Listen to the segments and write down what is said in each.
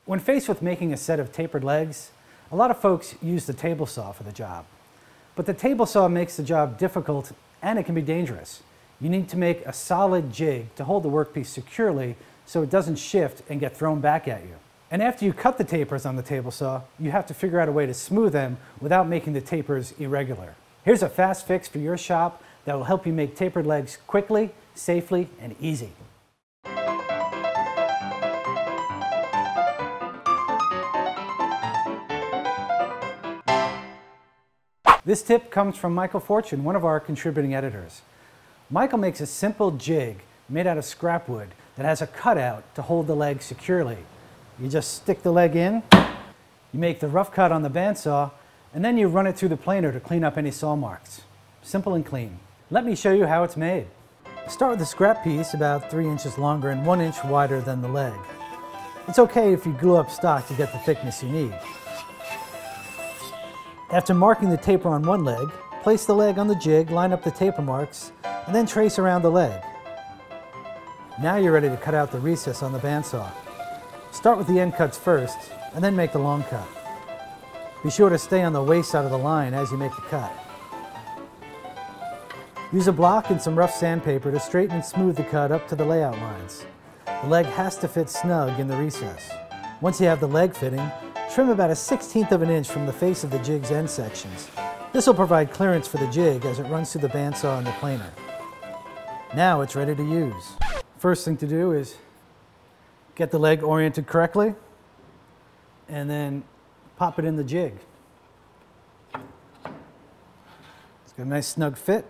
When faced with making a set of tapered legs, a lot of folks use the table saw for the job. But the table saw makes the job difficult and it can be dangerous. You need to make a solid jig to hold the workpiece securely so it doesn't shift and get thrown back at you. And after you cut the tapers on the table saw, you have to figure out a way to smooth them without making the tapers irregular. Here's a fast fix for your shop that will help you make tapered legs quickly, safely, and easy. This tip comes from Michael Fortune, one of our contributing editors. Michael makes a simple jig made out of scrap wood that has a cutout to hold the leg securely. You just stick the leg in, you make the rough cut on the bandsaw, and then you run it through the planer to clean up any saw marks. Simple and clean. Let me show you how it's made. Start with a scrap piece about 3 inches longer and 1 inch wider than the leg. It's okay if you glue up stock to get the thickness you need. After marking the taper on one leg, place the leg on the jig, line up the taper marks, and then trace around the leg. Now you're ready to cut out the recess on the bandsaw. Start with the end cuts first, and then make the long cut. Be sure to stay on the waist side of the line as you make the cut. Use a block and some rough sandpaper to straighten and smooth the cut up to the layout lines. The leg has to fit snug in the recess. Once you have the leg fitting, trim about 1/16 of an inch from the face of the jig's end sections. This will provide clearance for the jig as it runs through the bandsaw and the planer. Now it's ready to use. First thing to do is get the leg oriented correctly and then pop it in the jig. It's got a nice snug fit.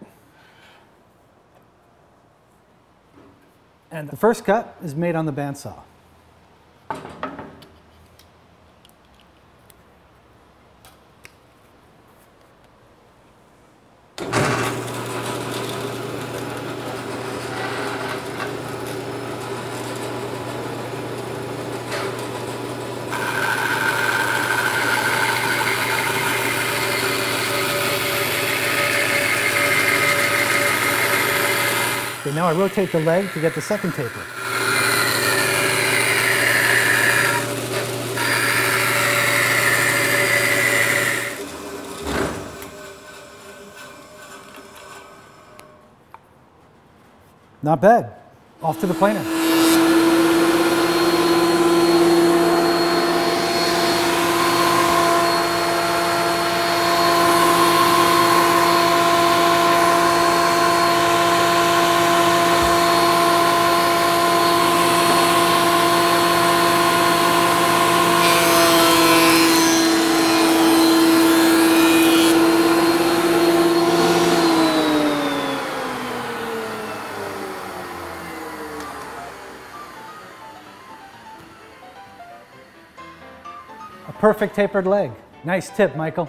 And the first cut is made on the bandsaw. Okay, now I rotate the leg to get the second taper. Not bad. Off to the planer. A perfect tapered leg. Nice tip, Michael.